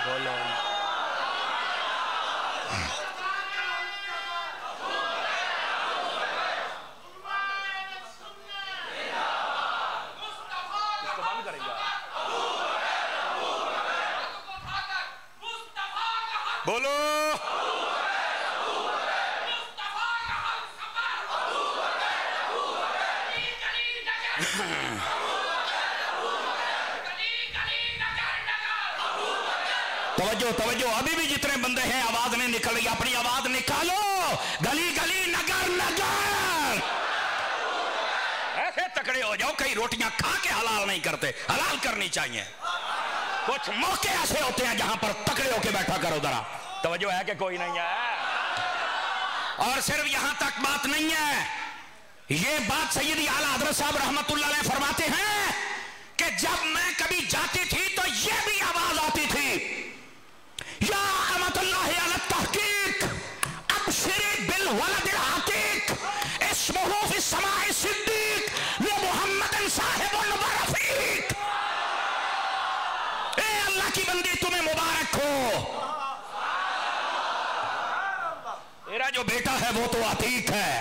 बोलो इसको बंद करेंगे बोलो तवज्जो तवज्जो, अभी भी जितने बंदे हैं आवाज नहीं निकल रही, अपनी आवाज निकालो। गली गली नगर नगर ऐसे तकड़े हो जाओ, कई रोटियां खा के हलाल नहीं करते, हलाल करनी चाहिए। कुछ मौके ऐसे होते हैं जहां पर तकड़े होके बैठा करो जरा। तवज्जो है कि कोई नहीं है? और सिर्फ यहां तक बात नहीं है, ये बात सैयदी आला हज़रत साहब रहमतुल्लाह अलैह फरमाते हैं कि जब मैं कभी जाती थी तो ये भी आवाज आती थी, या अमतुल्लाह अला तहकीक अबशिरी बिल वलदिल हकीक इस्मुहु फिस समाए सिद्दीक व मुहम्मदन साहिबुल रफीक। ए अल्लाह की बंदी तुम्हें मुबारक हो, तेरा जो बेटा है वो तो अतीक है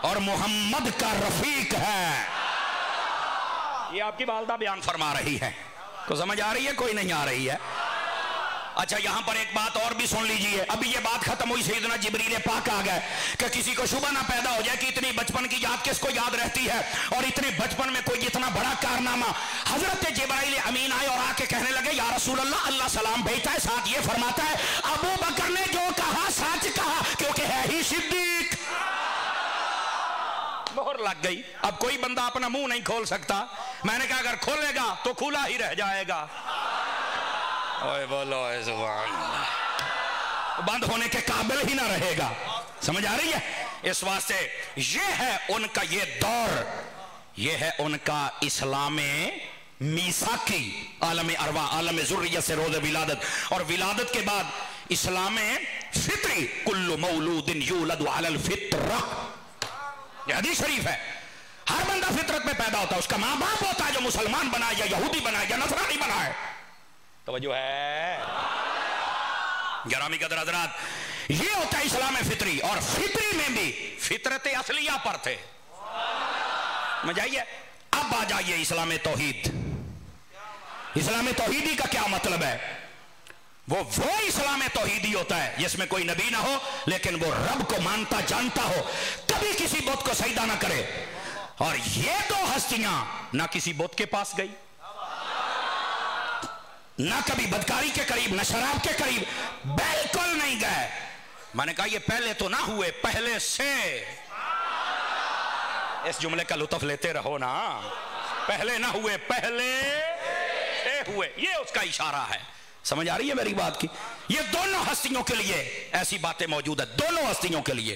और मोहम्मद का रफीक है। ये आपकी वालिदा बयान फरमा रही है, तो समझ आ रही है कोई नहीं आ रही है? अच्छा यहां पर एक बात और भी सुन लीजिए। अभी ये बात खत्म हुई, सैयदना जिब्रील पाक आ गए कि किसी को शुबह ना पैदा हो जाए कि इतनी बचपन की याद किसको याद रहती है, और इतने बचपन में कोई इतना बड़ा कारनामा। हजरत जिब्राइल अमीन आए और आके कहने लगे, या रसूल अल्लाह, अल्लाह सलाम भेजता है, साथ ये फरमाता है अबू बकर ने जो कहा सच कहा, क्योंकि है ही सिद्दीक। मोहर लग गई, अब कोई बंदा अपना मुंह नहीं खोल सकता। मैंने कहा अगर खोलेगा तो खुला ही रह जाएगा। ओए बोलो सुभान अल्लाह, बंद होने के काबिल ही ना रहेगा। समझ आ रही है? इस वास्ते ये है उनका ये दौर, ये है उनका इस्लाम मीसाकी, आलम अरवा, आलम ज़ुर्रियत से रोज़ विलादत, और विलादत के बाद इस्लाम फित्री, कुल्लु मौलूदिन यूलदु अलल फित्रा। ये हदीस शरीफ है, हर बंदा फितरत में पैदा होता है, उसका माँ बाप होता है जो मुसलमान बना या यहूदी बना या नसरानी बना है। तवज्जो है गिरामी कदर हज़रात, ये होता है इस्लाम फितरी, और फितरी में भी फितरत असलिया पर थे। समझ आइए? अब आ जाइए इस्लाम तौहीद। इस्लाम तौहीदी का क्या मतलब है? वो इस्लाम तौहीदी होता है जिसमें कोई नबी ना हो, लेकिन वो रब को मानता जानता हो, कभी किसी बुत को सजदा ना करे। और ये दो हस्तियां ना किसी बुत के पास गई, ना कभी बदकारी के करीब, ना शराब के करीब, बिल्कुल नहीं गए। मैंने कहा ये पहले तो ना हुए, पहले से। इस जुमले का लुत्फ लेते रहो ना, पहले ना हुए, पहले से हुए, ये उसका इशारा है। समझ आ रही है मेरी बात की? ये दोनों हस्तियों के लिए ऐसी बातें मौजूद है, दोनों हस्तियों के लिए।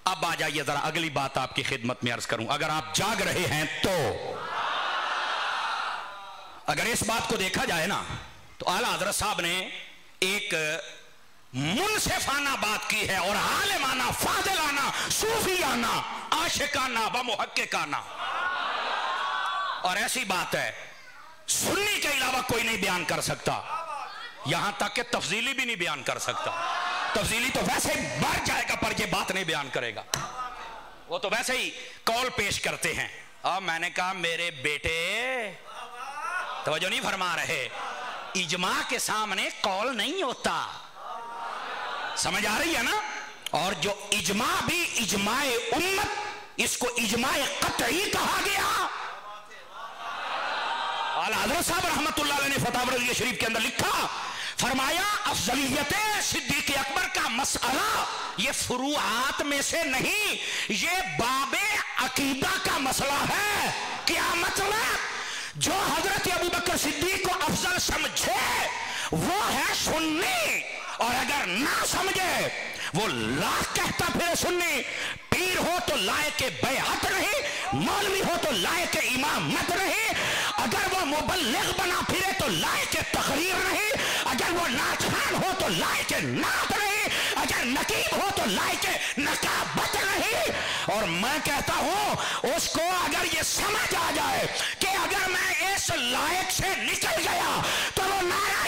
अब आ जाइए जरा अगली बात आपकी खिदमत में अर्ज करूं। अगर आप जाग रहे हैं तो, अगर इस बात को देखा जाए ना, तो आला हज़रत साहब ने एक मुनसिफाना बात की है, और आलिमाना, फादिलाना, सूफियाना, आशिकाना व मुहक्किकाना। और ऐसी बात है सुन्नी के अलावा कोई नहीं बयान कर सकता, यहां तक कि तफसीली भी नहीं बयान कर सकता। तफसीली तो वैसे ही बढ़ जाएगा, पर ये बात नहीं बयान करेगा। वो तो वैसे ही कौल पेश करते हैं। अब मैंने कहा मेरे बेटे, तवज्जो नहीं फरमा रहे, इजमा के सामने कौल नहीं होता। समझ आ रही है ना? और जो इजमा भी इजमाए उम्मत, इसको इजमाए कतई कहा गया। आला हज़रत साहब रहमतुल्लाह अलैह ने फतवा रज़िया शरीफ के अंदर लिखा, फरमाया अफजलियत सिद्दीक़ अकबर का मसला ये फुरूआत में से नहीं, ये बाबे अकीदा का मसला है। क्या मतलब? जो हजरत अबू बकर सिद्दीक को अफजल समझे वो है सुन्नी, और अगर ना समझे वो लाख कहता फिर सुन्नी। पीर हो तो लायके बैअत नहीं, मौलवी हो तो लायके इमामत नहीं, अगर वो मुबल्लिग बना फिरे तो लायके तकरीर नहीं, अगर वो नाचखान हो तो लायके नात नहीं, अगर नकीब हो तो लायके नकाबत नहीं। और मैं कहता हूं उसको अगर ये समझ आ जाए कि अगर मैं इस लायक से निकल गया तो वो नारा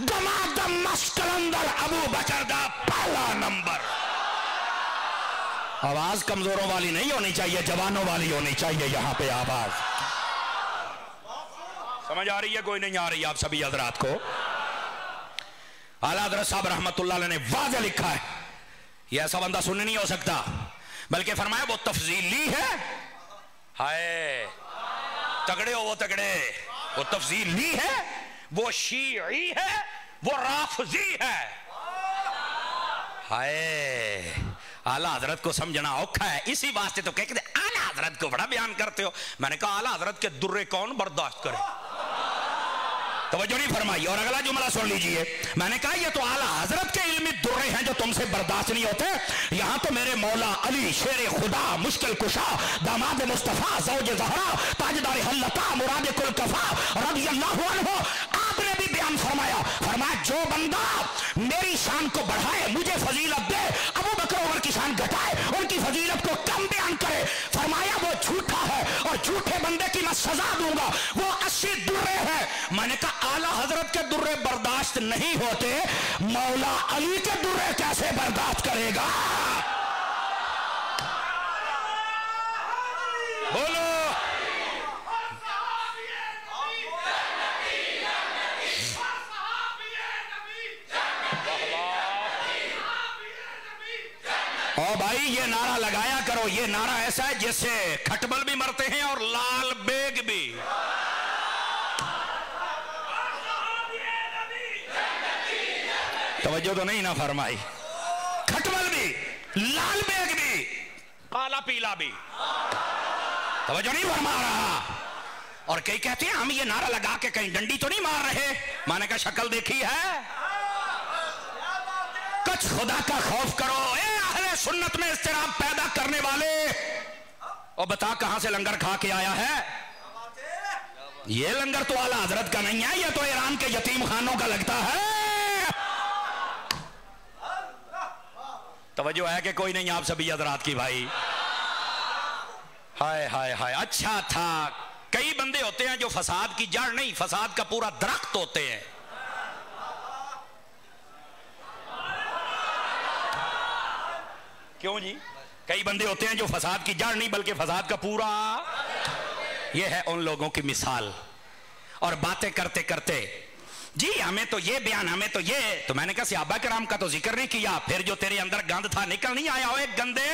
दमाद मस्कलंदर अबू बकर दा पहला नंबर। आवाज कमजोरों वाली नहीं होनी चाहिए, जवानों वाली होनी चाहिए यहां पे आवाज। समझ आ रही है कोई नहीं आ रही आप सभी हजरात को? आला हजरत साहब रहमतुल्लाह अलैह ने वाज़ेह लिखा है, ये ऐसा बंदा सुन नहीं हो सकता, बल्कि फरमाया वो तफजीली है। हाय तगड़े हो वो तगड़े, वो तफजीली है, वो शीई है, वो राफजी है। हाय आला हजरत को समझना औखा है, इसी वास्ते तो कहते आला हजरत को बड़ा बयान करते हो। मैंने कहा आला हजरत के दुर्रे कौन बर्दाश्त करे, तवज्जो नहीं फरमाई। और अगला जुमला सुन लीजिए, मैंने कहा ये तो आला हजरत के इल्मी दुर्रे हैं जो तुमसे बर्दाश्त नहीं होते, यहां तो मेरे मौला अली शेर खुदा मुश्किल कुशा दामाद मुस्तफा ज़ौज ज़हरा ताजदार हल्लता मुराद कुल कफा रज़ियल्लाहु अन्हु आपने भी बयान फरमाया, फरमाया जो बंदा मेरी शान को बढ़ाए, मुझे फजीलत दे, अबू बकर उमर की शान घटाए, उनकी फजीलत को कम बयान करे, फरमाया वो झूठा है और झूठे बंदे की मैं सजा दूंगा, वो 80 दुर्रे है। मैंने कहा आला हजरत के दुर्रे बर्दाश्त नहीं होते, मौला अली के दुर्रे कैसे बर्दाश्त करेगा? बोलो ओ भाई ये नारा लगाया करो, ये नारा ऐसा है जिससे खटबल भी मरते हैं और लाल बेग भी। तवज्जो तो नहीं ना फरमाई, खटबल भी लाल बेग भी काला पीला भी, तवज्जो नहीं फरमा रहा। और कई कहते हैं हम ये नारा लगा के कहीं डंडी तो नहीं मार रहे, मैंने कहा शक्ल देखी है, कुछ खुदा का खौफ करो। ए अहले सुन्नत में इस्तिराब पैदा करने वाले, और बता कहां से लंगर खा के आया है? ये लंगर तो आला हजरत का नहीं है, ये तो ईरान के यतीम खानों का लगता है। तवज्जो है कि कोई नहीं आप सभी हजरात की भाई? हाय हाय हाय अच्छा था। कई बंदे होते हैं जो फसाद की जड़ नहीं, फसाद का पूरा दरख्त होते हैं। क्यों जी? कई बंदे होते हैं जो फसाद की जड़ नहीं बल्कि फसाद का पूरा। ये है उन लोगों की मिसाल। और बातें करते करते जी हमें तो ये बयान, हमें तो ये, तो मैंने कहा सहाबा किराम का तो जिक्र नहीं किया, फिर जो तेरे अंदर गंद था निकल नहीं आया? ओए गंदे,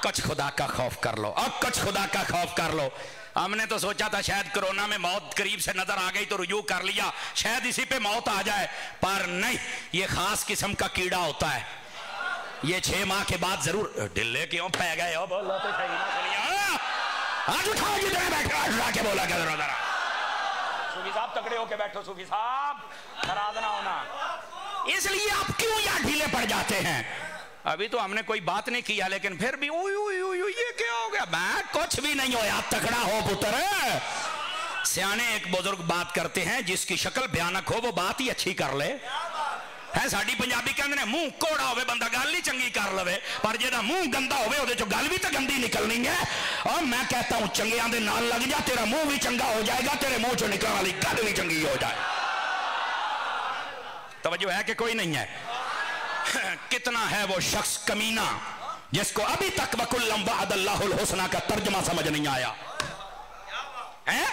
कुछ खुदा का खौफ कर लो, अब कुछ खुदा का खौफ कर लो। हमने तो सोचा था शायद कोरोना में मौत करीब से नजर आ गई तो रुजू कर लिया, शायद इसी पे मौत आ जाए, पर नहीं, ये खास किस्म का कीड़ा होता है। ये 6 माह के बाद जरूर ढिल्ले क्यों पै गए हो? बोलो तो सही ना सुनिए, आज उठाओ जितने बैठे उठा के बोला क्या जरा जरा। सूफी साहब तगड़े होके बैठो, सूफी साहब नाराज ना होना। इसलिए आप क्यों यहाँ ढीले पड़ जाते हैं? अभी तो हमने कोई बात नहीं किया लेकिन फिर भी ओय ओय ओय ये क्या हो गया? मैं कुछ भी नहीं होया, तगड़ा हो पुत्र। सियाने एक बुजुर्ग बात करते हैं, जिसकी शक्ल भयानक हो वो बात ही अच्छी कर ले। है साडी पंजाबी कहते हैं मुंह कोड़ा होवे बंदा गल ही चंगी कर लवे, पर जेदा मुंह गंदा होवे ओदे चों गल भी तो गंदी निकलनी है। और मैं कहता हूं चंगियां दे नाल लग जा, तेरा मुंह भी चंगा हो जाएगा, तेरे मुंह चों निकलने वाली गल भी चंगी हो जाए। तवज्जो है कि कोई नहीं है? कितना है वो शख्स कमीना जिसको अभी तक वकुल्लम वअदल्लाहुल हुस्ना का तर्जुमा समझ नहीं आया है?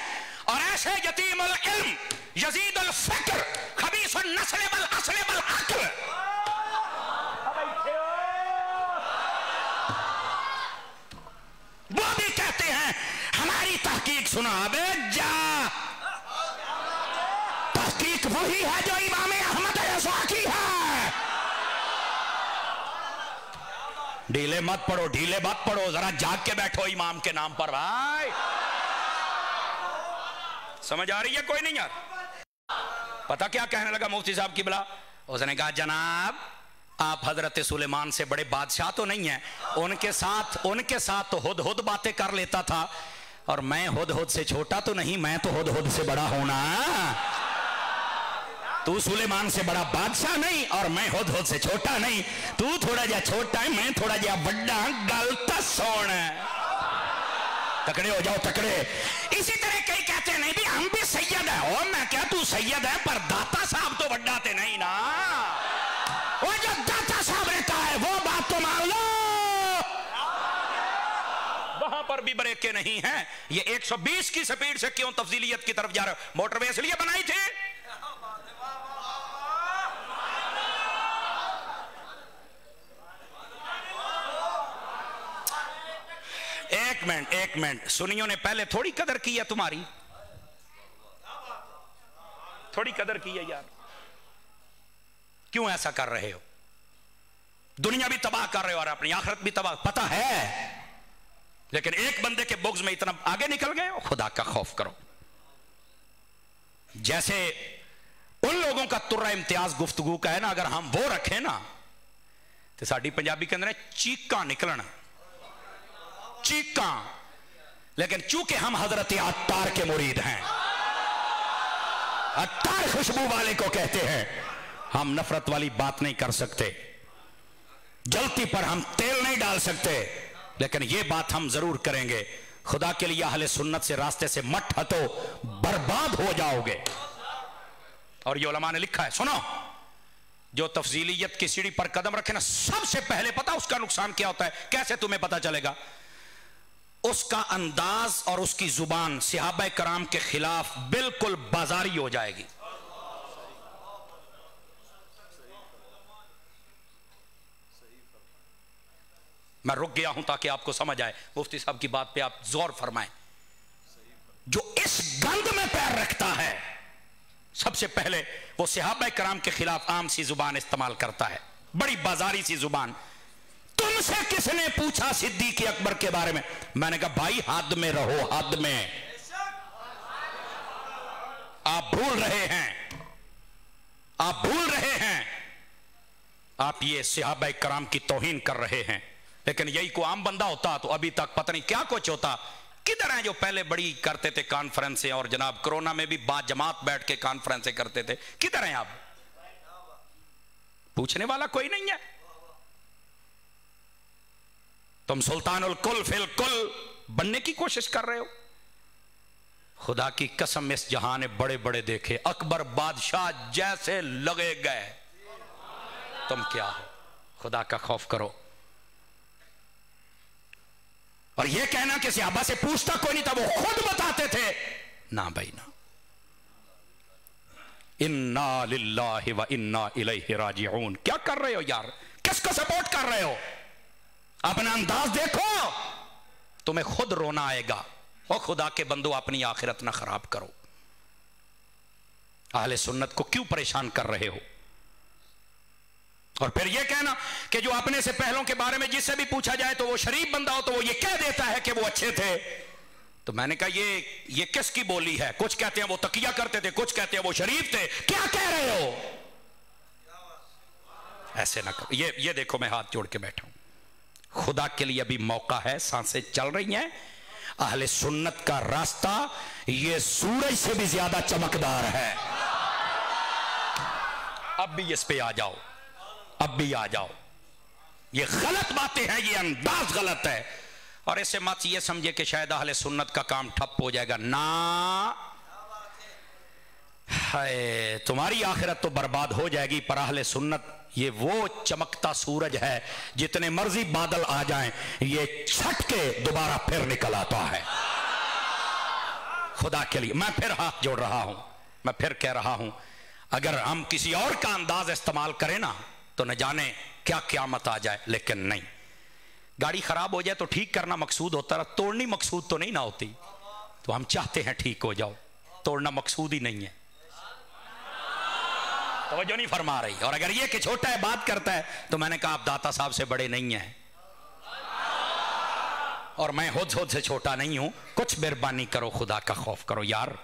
और ऐसे यतीमुल इल्म यजीदुल फिक्र खबीसुन नस्ल वल अस्ल वल अक्ल, वो भी कहते हैं हमारी तहकीक सुना। बे जा, तहकीक वही है जो इमाम अहमद रज़ा की है। ढीले मत पड़ो, ढीले मत पड़ो, जरा जाग के बैठो इमाम के नाम पर भाई। समझ आ रही है कोई नहीं यार? पता क्या कहने लगा मुफ्ती साहब की बला? उसने कहा जनाब आप हजरत सुलेमान से बड़े बादशाह तो नहीं हैं, उनके साथ तो हुद हुद बातें कर लेता था, और मैं हुद हुद से छोटा तो नहीं, मैं तो हुद हुद से बड़ा हूं ना। तू सुलेमान से बड़ा बादशाह नहीं और मैं हुद हुद से छोटा नहीं, तू थोड़ा जा छोटा है, मैं थोड़ा जा बड़ा। गलत सोन, तकड़े हो जाओ तकड़े। इसी तरह कई कहते नहीं नहीं भी हम भी सैयद है। और मैं क्या तू सैयद है पर दाता साहब तो वड्डा ते नहीं ना। वो जो दाता साहब ने कहा है वो बात तो मान लो, वहां पर भी ब्रेकें नहीं हैं। ये 120 की स्पीड से क्यों तफजीलियत की तरफ जा रहे हो? मोटरवे इसलिए बनाई थी एक मिनट सुनियों ने पहले थोड़ी कदर की है तुम्हारी, थोड़ी कदर की है यार। क्यों ऐसा कर रहे हो? दुनिया भी तबाह कर रहे हो और अपनी आखिरत भी तबाह, पता है, लेकिन एक बंदे के बुग़्ज़ में इतना आगे निकल गए हो। खुदा का खौफ करो। जैसे उन लोगों का तुर्रा इम्तियाज गुफ्तगू का है ना, अगर हम वो रखें ना तो साड़ी पंजाबी के अंदर चीका निकलना, चीका। लेकिन चूंकि हम हजरत अत्तार के मुरीद हैं, अत्तार खुशबू वाले को कहते हैं, हम नफरत वाली बात नहीं कर सकते, जलती पर हम तेल नहीं डाल सकते, लेकिन ये बात हम जरूर करेंगे, खुदा के लिए अहले सुन्नत से रास्ते से मत हटो, बर्बाद हो जाओगे। और ये उलमा ने लिखा है, सुनो, जो तफजीलियत की सीढ़ी पर कदम रखे ना, सबसे पहले पता उसका नुकसान क्या होता है? कैसे तुम्हें पता चलेगा? उसका अंदाज और उसकी जुबान सहाबा कराम के खिलाफ बिल्कुल बाजारी हो जाएगी। मैं रुक गया हूं ताकि आपको समझ आए। मुफ्ती साहब की बात पे आप जोर फरमाएं। जो इस गंद में पैर रखता है, सबसे पहले वो सहाबा कराम के खिलाफ आम सी जुबान इस्तेमाल करता है, बड़ी बाजारी सी जुबान। तुमसे किसने पूछा सिद्दीक अकबर के बारे में? मैंने कहा भाई हद में रहो, हद में। आप भूल रहे हैं, आप भूल रहे हैं, आप ये सहाबा कराम की तौहीन कर रहे हैं। लेकिन यही को आम बंदा होता तो अभी तक पता नहीं क्या कुछ होता। किधर हैं जो पहले बड़ी करते थे कॉन्फ्रेंसें, और जनाब कोरोना में भी बाजमात बैठ के कॉन्फ्रेंसें करते थे? किधर हैं आप? पूछने वाला कोई नहीं है। तुम सुल्तानुल कुल फिल कुल बनने की कोशिश कर रहे हो। खुदा की कसम, इस जहां ने बड़े बड़े देखे, अकबर बादशाह जैसे लगे गए। तुम क्या हो? खुदा का खौफ करो। और यह कहना कि सहाबा से पूछता कोई नहीं था, वो खुद बताते थे ना भाई ना। इन्ना लिल्लाहि व इन्ना इलैहि राजिऊन। क्या कर रहे हो यार? किसको सपोर्ट कर रहे हो? अपना अंदाज देखो, तुम्हें खुद रोना आएगा। और खुदा के बंदो, अपनी आखिरत ना खराब करो। अहले सुन्नत को क्यों परेशान कर रहे हो? और फिर यह कहना कि जो अपने से पहलों के बारे में जिससे भी पूछा जाए तो वो शरीफ बंदा हो तो वो ये कह देता है कि वो अच्छे थे। तो मैंने कहा ये किसकी बोली है? कुछ कहते हैं वो तकिया करते थे, कुछ कहते हैं वो शरीफ थे। क्या कह रहे हो? ऐसे ना करो। ये देखो, मैं हाथ जोड़ के बैठा हूं। खुदा के लिए अभी मौका है, सांसें चल रही हैं। अहले सुन्नत का रास्ता ये सूरज से भी ज्यादा चमकदार है। अब भी इस पे आ जाओ, अब भी आ जाओ। ये गलत बातें हैं, ये अंदाज गलत है। और ऐसे मत ये समझे कि शायद अहले सुन्नत का काम ठप हो जाएगा ना। है तुम्हारी आखिरत तो बर्बाद हो जाएगी, पर अहले सुन्नत ये वो चमकता सूरज है, जितने मर्जी बादल आ जाएं ये छट के दोबारा फिर निकल आता है। खुदा के लिए मैं फिर हाथ जोड़ रहा हूं, मैं फिर कह रहा हूं, अगर हम किसी और का अंदाज इस्तेमाल करें ना तो न जाने क्या क़यामत आ जाए। लेकिन नहीं, गाड़ी खराब हो जाए तो ठीक करना मकसूद होता है, तोड़नी मकसूद तो नहीं ना होती। तो हम चाहते हैं ठीक हो जाओ, तोड़ना मकसूद ही नहीं है। तवज्जो नहीं फरमा रही। और अगर ये कि छोटा है बात करता है तो मैंने कहा आप दाता साहब से बड़े नहीं हैं, और मैं खुद से छोटा नहीं हूं। कुछ मेहरबानी करो, खुदा का खौफ करो यार।